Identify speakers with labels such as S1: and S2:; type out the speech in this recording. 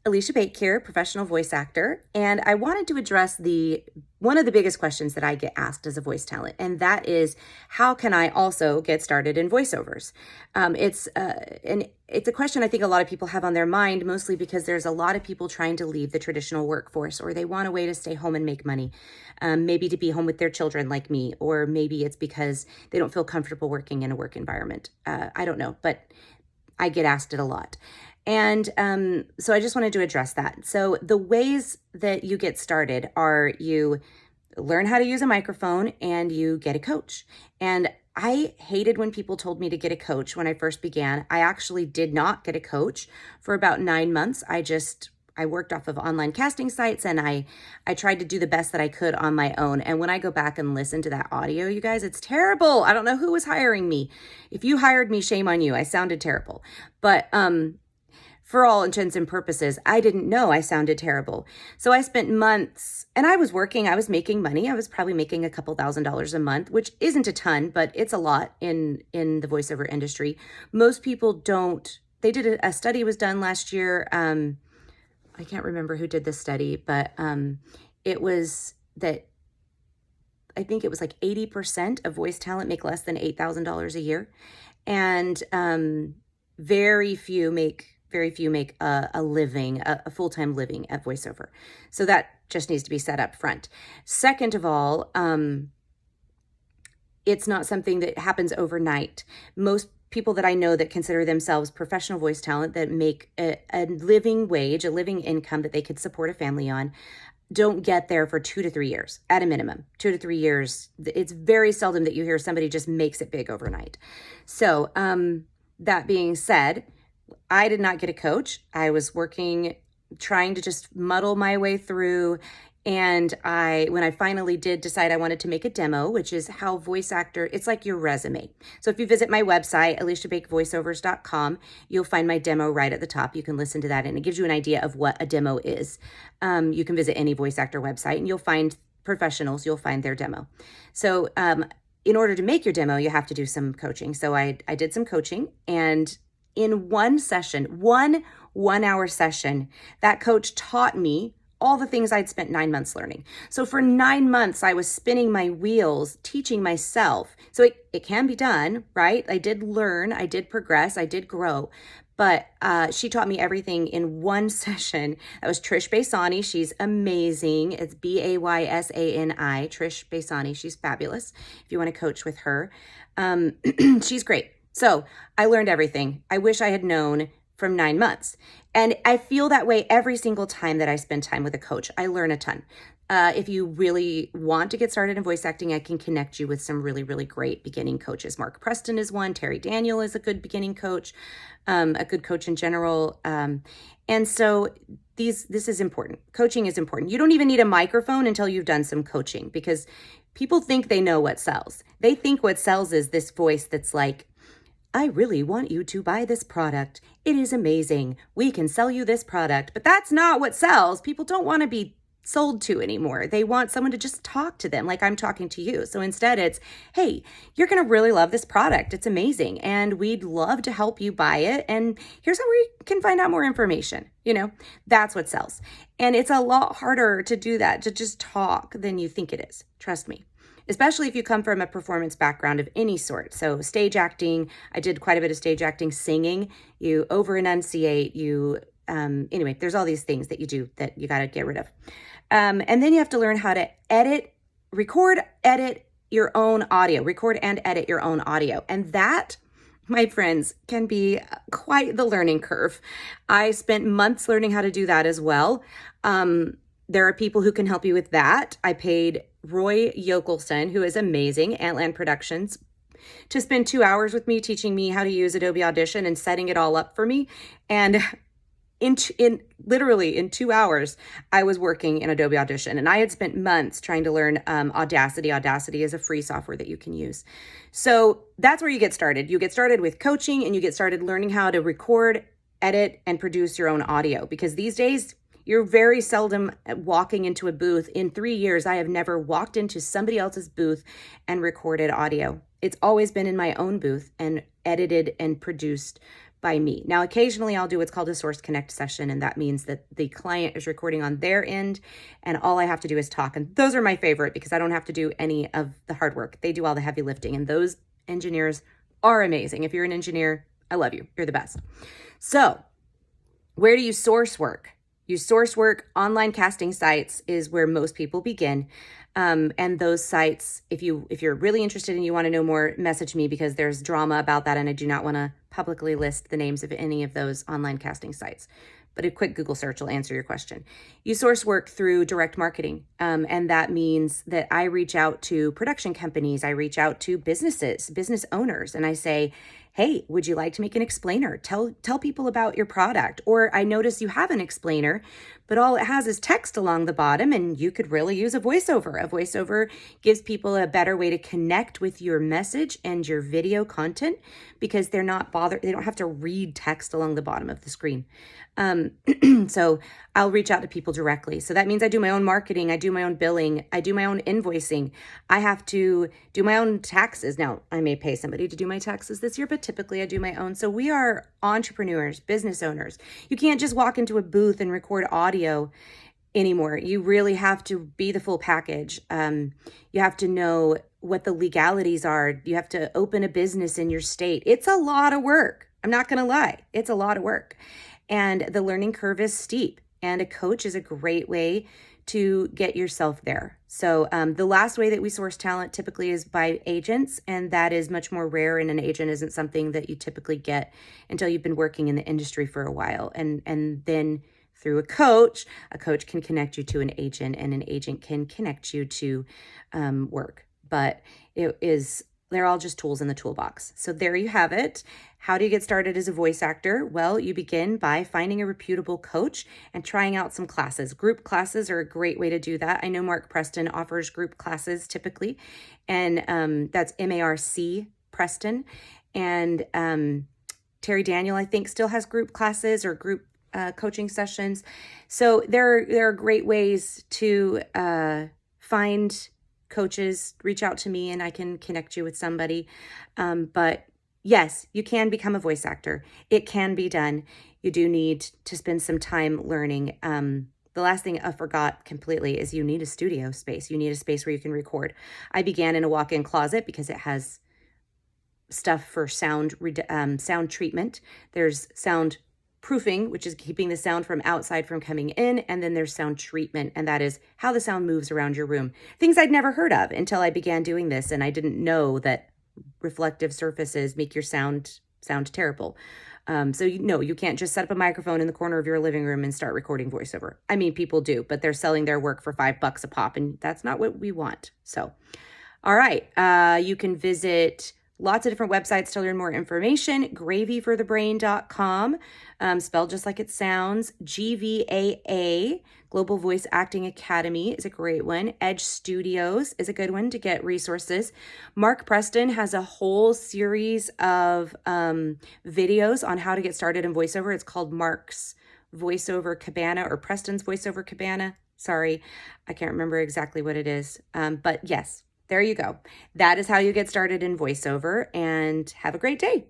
S1: Alicia Bake here, professional voice actor, and I wanted to address one of the biggest questions that I get asked as a voice talent, and that is, how can I also get started in voiceovers? It's a question I think a lot of people have on their mind, mostly because there's a lot of people trying to leave the traditional workforce, or they want a way to stay home and make money, maybe to be home with their children like me, or maybe it's because they don't feel comfortable working in a work environment. I don't know, but I get asked it a lot. And so I just wanted to address that. So the ways that you get started are you learn how to use a microphone and you get a coach. And I hated when people told me to get a coach when I first began. I actually did not get a coach for about 9 months. I worked off of online casting sites, and I tried to do the best that I could on my own. And when I go back and listen to that audio, you guys, it's terrible. I don't know who was hiring me. If you hired me, shame on you. I sounded terrible. But for all intents and purposes, I didn't know I sounded terrible. So I spent months, and I was working, I was making money. I was probably making a couple $1,000s a month, which isn't a ton, but it's a lot in the voiceover industry. Most people don't. They did a study was done last year. I can't remember who did this study, but it was that I think it was like 80% of voice talent make less than $8,000 a year. And very few make a living, a full-time living at voiceover. So that just needs to be set up front. Second of all, it's not something that happens overnight. Most people that I know that consider themselves professional voice talent, that make a living wage, a living income that they could support a family on, don't get there for 2 to 3 years at a minimum. 2 to 3 years. It's very seldom that you hear somebody just makes it big overnight. So that being said, I did not get a coach. I was working, trying to just muddle my way through. And when I finally did decide I wanted to make a demo, which is how voice actor, it's like your resume. So if you visit my website, aliciabakevoiceovers.com, you'll find my demo right at the top. You can listen to that, and it gives you an idea of what a demo is. You can visit any voice actor website, and you'll find professionals, you'll find their demo. So in order to make your demo, you have to do some coaching. So I did some coaching, and in one session, one hour session, that coach taught me all the things I'd spent 9 months learning. So for 9 months, I was spinning my wheels, teaching myself. So it can be done, right? I did learn, I did progress, I did grow. But she taught me everything in one session. That was Trish Baysani. She's amazing. It's Baysani, Trish Baysani. She's fabulous. If you want to coach with her, she's great. So I learned everything I wish I had known from 9 months. And I feel that way every single time that I spend time with a coach. I learn a ton. If you really want to get started in voice acting, I can connect you with some really, really great beginning coaches. Mark Preston is one. Terry Daniel is a good beginning coach, a good coach in general. And so this is important. Coaching is important. You don't even need a microphone until you've done some coaching, because people think they know what sells. They think what sells is this voice that's like, I really want you to buy this product. It is amazing. We can sell you this product. But that's not what sells. People don't want to be sold to anymore. They want someone to just talk to them like I'm talking to you. So instead it's, hey, you're going to really love this product. It's amazing. And we'd love to help you buy it. And here's how we can find out more information. That's what sells. And it's a lot harder to do that, to just talk, than you think it is. Trust me. Especially if you come from a performance background of any sort. So stage acting, I did quite a bit of stage acting, singing, you over enunciate, anyway, there's all these things that you do that you got to get rid of. And then you have to learn how to record, edit your own audio, record and edit your own audio. And that, my friends, can be quite the learning curve. I spent months learning how to do that as well. There are people who can help you with that. I paid Roy Yokelson, who is amazing, Antland Productions, to spend 2 hours with me teaching me how to use Adobe Audition and setting it all up for me. And literally in 2 hours, I was working in Adobe Audition, and I had spent months trying to learn Audacity. Audacity is a free software that you can use. So that's where you get started. You get started with coaching, and you get started learning how to record, edit, and produce your own audio, because these days, you're very seldom walking into a booth. In 3 years, I have never walked into somebody else's booth and recorded audio. It's always been in my own booth and edited and produced by me. Now, occasionally I'll do what's called a Source Connect session, and that means that the client is recording on their end, and all I have to do is talk. And those are my favorite because I don't have to do any of the hard work. They do all the heavy lifting, and those engineers are amazing. If you're an engineer, I love you. You're the best. So, where do you source work? You source work. Online casting sites is where most people begin. And those sites, if you're really interested and you want to know more, message me, because there's drama about that, and I do not want to publicly list the names of any of those online casting sites. But a quick Google search will answer your question. You source work through direct marketing, and that means that I reach out to production companies, I reach out to businesses, business owners, and I say, hey, would you like to make an explainer? Tell people about your product. Or I notice you have an explainer, but all it has is text along the bottom, and you could really use a voiceover. A voiceover gives people a better way to connect with your message and your video content, because they're not bothered. They don't have to read text along the bottom of the screen. So I'll reach out to people directly. So that means I do my own marketing, I do my own billing, I do my own invoicing. I have to do my own taxes. Now, I may pay somebody to do my taxes this year, but typically I do my own. So we are entrepreneurs, business owners. You can't just walk into a booth and record audio anymore. You really have to be the full package. You have to know what the legalities are. You have to open a business in your state. It's a lot of work. I'm not going to lie. It's a lot of work. And the learning curve is steep, and a coach is a great way to get yourself there. So the last way that we source talent typically is by agents, and that is much more rare, and an agent isn't something that you typically get until you've been working in the industry for a while. And then through a coach can connect you to an agent, and an agent can connect you to work. But they're all just tools in the toolbox. So there you have it. How do you get started as a voice actor? Well, you begin by finding a reputable coach and trying out some classes. Group classes are a great way to do that. I know Mark Preston offers group classes typically, and that's MARC Preston. And Terry Daniel, I think, still has group classes or group coaching sessions. So there are great ways to find coaches. Reach out to me and I can connect you with somebody. But yes, you can become a voice actor. It can be done. You do need to spend some time learning. The last thing I forgot completely is you need a studio space. You need a space where you can record. I began in a walk-in closet because it has stuff for sound treatment. There's sound proofing, which is keeping the sound from outside from coming in, and then there's sound treatment, and that is how the sound moves around your room. Things I'd never heard of until I began doing this, and I didn't know that reflective surfaces make your sound terrible. So you can't just set up a microphone in the corner of your living room and start recording voiceover. I mean, people do, but they're selling their work for $5 a pop, and that's not what we want. So, all right, you can visit lots of different websites to learn more information. gravyforthebrain.com, spelled just like it sounds. GVAA, Global Voice Acting Academy, is a great one. Edge Studios is a good one to get resources. Mark Preston has a whole series of videos on how to get started in voiceover. It's called Mark's VoiceOver Cabana, or Preston's VoiceOver Cabana. Sorry, I can't remember exactly what it is. But yes, there you go. That is how you get started in voiceover, and have a great day.